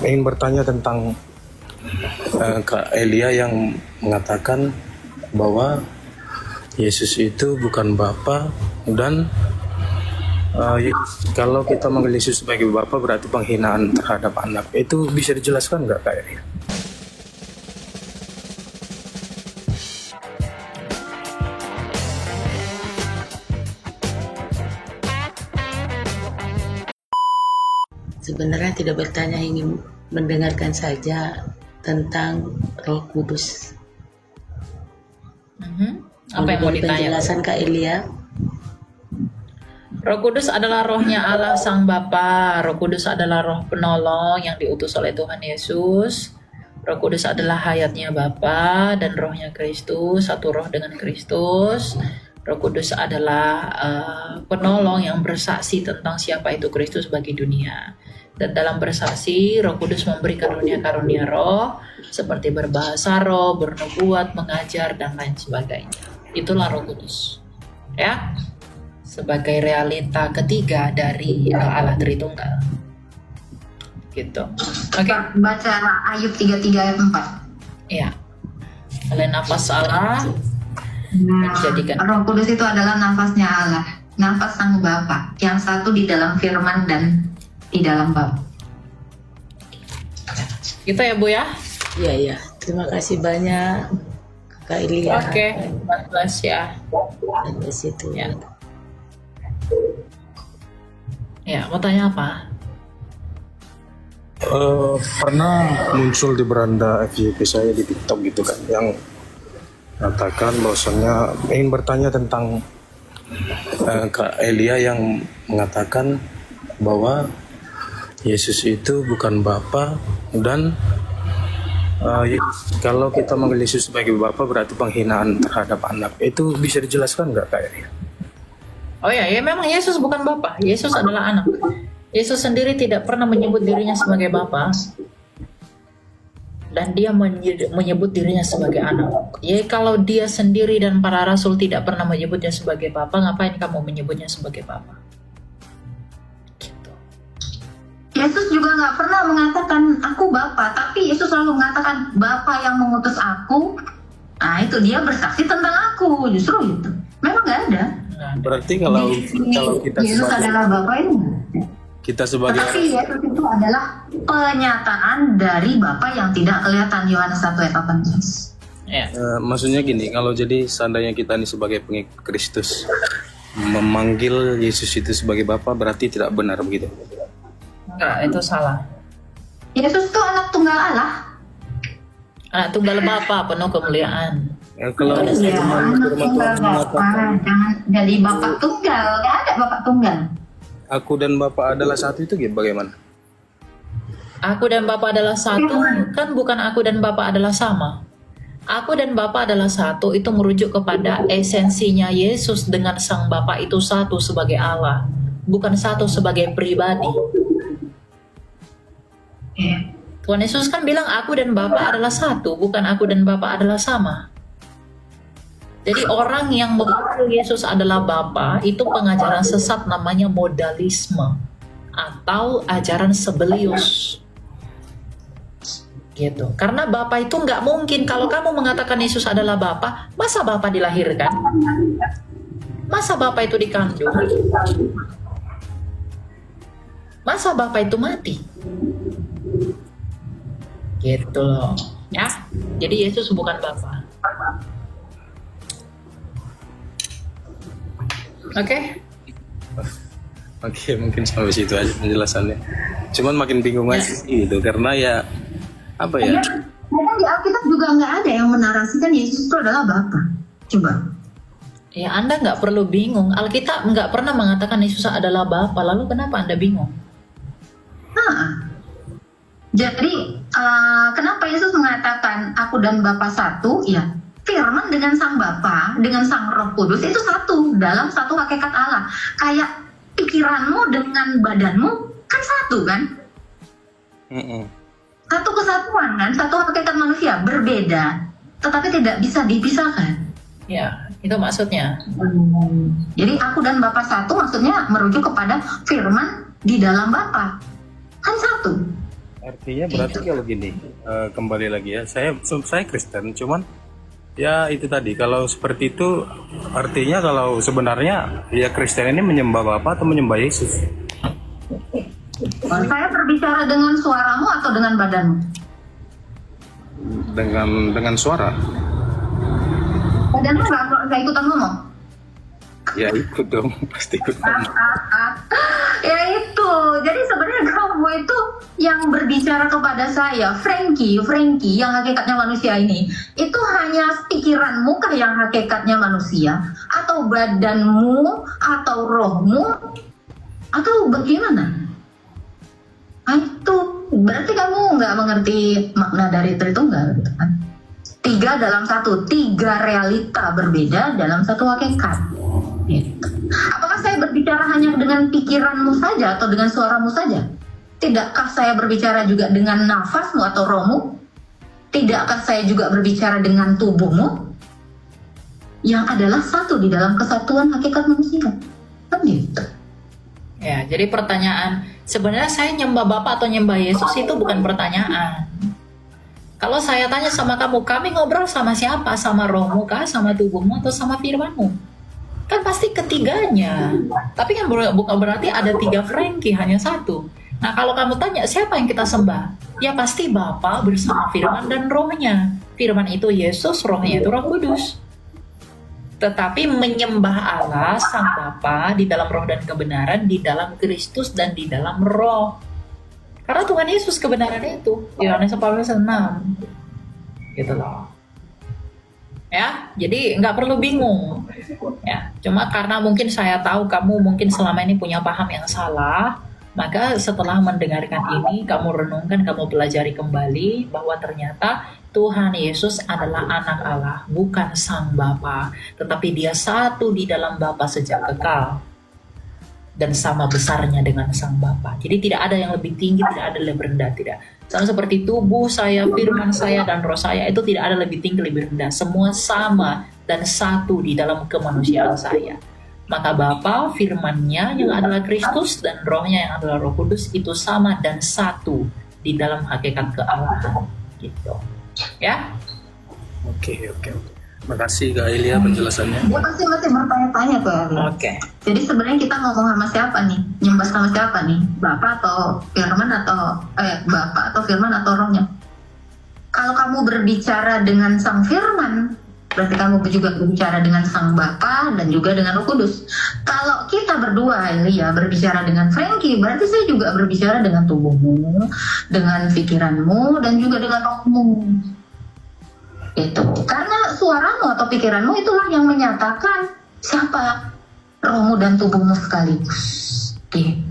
Ingin bertanya tentang Kak Elia yang mengatakan bahwa Yesus itu bukan Bapa dan kalau kita manggil Yesus sebagai Bapa berarti penghinaan terhadap anak. Itu bisa dijelaskan nggak Kak Elia? Sebenarnya tidak bertanya, ingin mendengarkan saja tentang Roh Kudus. Apa yang mau ditanya? Penjelasan Kak Elia. Roh Kudus adalah rohnya Allah Sang Bapa. Roh Kudus adalah roh penolong yang diutus oleh Tuhan Yesus. Roh Kudus adalah hayatnya Bapa dan rohnya Kristus, satu roh dengan Kristus. Roh Kudus adalah penolong yang bersaksi tentang siapa itu Kristus bagi dunia. Dan dalam bersaksi, Roh Kudus memberi karunia-karunia roh seperti berbahasa roh, bernubuat, mengajar, dan lain sebagainya. Itulah Roh Kudus. Ya, sebagai realita ketiga dari Allah Tritunggal. Gitu. Oke. Baca Ayub 33 ayat 4. Iya. Oleh nafas Allah menjadikan. Roh Kudus itu adalah nafasnya Allah, nafas Sang Bapa, yang satu di dalam firman dan di dalam Bapa. Gitu ya Bu ya? Iya. Terima kasih banyak Kak Elia. Oke, 14 ya. Di situ. Ya. Ya, mau tanya apa? Pernah muncul di beranda FYP saya di TikTok gitu kan, yang mengatakan bahwasanya ingin bertanya tentang Kak Elia yang mengatakan bahwa Yesus itu bukan Bapa dan kalau kita manggil Yesus sebagai Bapa berarti penghinaan terhadap anak. Itu bisa dijelaskan nggak Kak Elia? Oh ya, memang Yesus bukan Bapa. Yesus adalah anak. Yesus sendiri tidak pernah menyebut dirinya sebagai Bapa. Dan dia menyebut dirinya sebagai anak. Ya, kalau dia sendiri dan para rasul tidak pernah menyebutnya sebagai Bapa, ngapain kamu menyebutnya sebagai Bapa? Gitu. Yesus juga nggak pernah mengatakan aku Bapa, tapi Yesus selalu mengatakan Bapa yang mengutus aku. Nah itu dia bersaksi tentang aku, justru itu. Memang nggak ada. Berarti kalau kita Yesus adalah Bapa itu. Kita sebagai Tetapi Yesus itu adalah penyataan dari Bapa yang tidak kelihatan, Yohanes 1 ayat 18. Ya. Maksudnya gini, kalau jadi seandainya kita ini sebagai pengikut Kristus memanggil Yesus itu sebagai Bapa berarti tidak benar begitu? Enggak, itu salah. Yesus itu anak tunggal Allah. Anak tunggal Bapa penuh kemuliaan. Ya, kalau Anak tunggal Bapa, jangan jadi Bapak tunggal, nggak ada Bapak tunggal. Aku dan Bapa adalah satu itu bagaimana? Aku dan Bapa adalah satu, kan bukan aku dan Bapa adalah sama. Aku dan Bapa adalah satu, itu merujuk kepada esensinya Yesus dengan Sang Bapa itu satu sebagai Allah, bukan satu sebagai pribadi. Tuhan Yesus kan bilang aku dan Bapa adalah satu, bukan aku dan Bapa adalah sama. Jadi orang yang mengaku Yesus adalah Bapa itu pengajaran sesat, namanya modalisme atau ajaran Sebelius. Gitu. Karena Bapa itu nggak mungkin. Kalau kamu mengatakan Yesus adalah Bapa, masa Bapa dilahirkan? Masa Bapa itu dikandung? Masa Bapa itu mati? Gitu loh. Ya. Jadi Yesus bukan Bapa. Oke, mungkin sampai situ aja penjelasannya. Cuman makin bingung aja gitu, karena ya apa ya? Memang di Alkitab juga nggak ada yang menarasikan Yesus itu adalah Bapa. Coba. Ya, Anda nggak perlu bingung. Alkitab nggak pernah mengatakan Yesus adalah Bapa. Lalu kenapa Anda bingung? Jadi kenapa Yesus mengatakan aku dan Bapa satu? Ya, firman dengan Sang Bapa, dengan Sang Roh Kudus itu satu dalam satu hakikat Allah. Kayak pikiranmu dengan badanmu kan satu kan? Satu kesatuan kan, satu hakikat manusia berbeda, tetapi tidak bisa dipisahkan. Ya, itu maksudnya. Jadi aku dan Bapa satu maksudnya merujuk kepada firman di dalam Bapa kan satu. Artinya berarti kalau gini, kembali lagi ya, saya Kristen, cuman ya itu tadi, kalau seperti itu artinya kalau sebenarnya ya Kristen ini menyembah Bapa atau menyembah Yesus? Saya berbicara dengan suaramu atau dengan badanmu? Dengan suara. Badanmu nggak ikutan ngomong? Ya ikut dong, pasti ikut. Ya itu, jadi sebenarnya kamu itu yang berbicara kepada saya, Frankie yang hakikatnya manusia ini, itu hanya pikiranmu kah yang hakikatnya manusia, atau badanmu, atau rohmu, atau bagaimana? Nah, itu berarti kamu nggak mengerti makna dari Tritunggal, gitu kan? 3 dalam 1, 3 realita berbeda dalam satu hakikat. Gitu. Apakah saya berbicara hanya dengan pikiranmu saja atau dengan suaramu saja? Tidakkah saya berbicara juga dengan nafasmu atau rohmu? Tidakkah saya juga berbicara dengan tubuhmu? Yang adalah satu di dalam kesatuan hakikat manusia. Kan gitu. Ya, jadi pertanyaan, sebenarnya saya nyembah Bapa atau nyembah Yesus itu bukan pertanyaan. Kalau saya tanya sama kamu, kami ngobrol sama siapa? Sama rohmu kah? Sama tubuhmu atau sama firmanmu? Kan pasti ketiganya. Tapi kan bukan berarti ada 3 Frankie, hanya satu. Nah, kalau kamu tanya siapa yang kita sembah? Ya pasti Bapa bersama firman dan rohnya. Firman itu Yesus, rohnya itu Roh Kudus. Tetapi menyembah Allah Sang Bapa di dalam roh dan kebenaran, di dalam Kristus dan di dalam roh. Karena Tuhan Yesus kebenaran itu. Yohanes 14:6. Gitu loh. Ya, jadi nggak perlu bingung. Ya, cuma karena mungkin saya tahu kamu mungkin selama ini punya paham yang salah, maka setelah mendengarkan ini, kamu renungkan, kamu pelajari kembali bahwa ternyata Tuhan Yesus adalah anak Allah, bukan Sang Bapa, tetapi Dia satu di dalam Bapa sejak kekal dan sama besarnya dengan Sang Bapa. Jadi tidak ada yang lebih tinggi, tidak ada yang lebih rendah, tidak. Sama seperti tubuh saya, firman saya, dan roh saya itu tidak ada lebih tinggi, lebih rendah. Semua sama dan satu di dalam kemanusiaan saya. Maka Bapa, firman-Nya yang adalah Kristus dan rohnya yang adalah Roh Kudus itu sama dan satu di dalam hakikat kealahan. Gitu. Ya? Oke. Makasih Kak Elia penjelasannya. Gue pasti masih bertanya-tanya tuh. Oke. Jadi sebenarnya kita ngomong sama siapa nih? Nyembah sama siapa nih? Bapak atau firman atau Bapak atau firman atau rohnya? Kalau kamu berbicara dengan Sang Firman, berarti kamu juga berbicara dengan Sang Bapa dan juga dengan Roh Kudus. Kalau kita berdua Elia berbicara dengan Frankie, berarti saya juga berbicara dengan tubuhmu, dengan pikiranmu, dan juga dengan rohmu. Itu karena suaramu atau pikiranmu itulah yang menyatakan siapa rohmu dan tubuhmu sekaligus.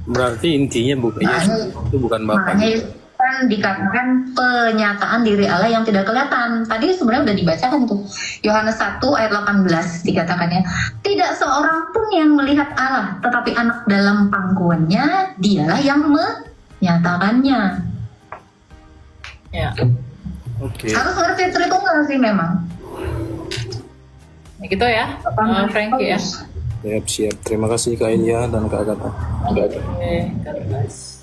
Berarti intinya Yesus itu bukan Bapa. Makanya kan dikatakan penyataan diri Allah yang tidak kelihatan. Tadi sebenarnya udah dibacakan tuh. Yohanes 1 ayat 18 dikatakannya, tidak seorang pun yang melihat Allah, tetapi anak dalam pangkuannya, dialah yang menyatakannya. Ya. Oke. Harus ngerti Tritunggal sih memang. Ya gitu ya, Frankie ya. Siap. Terima kasih Kak Elia dan Kak Agatha. Oke, God bless.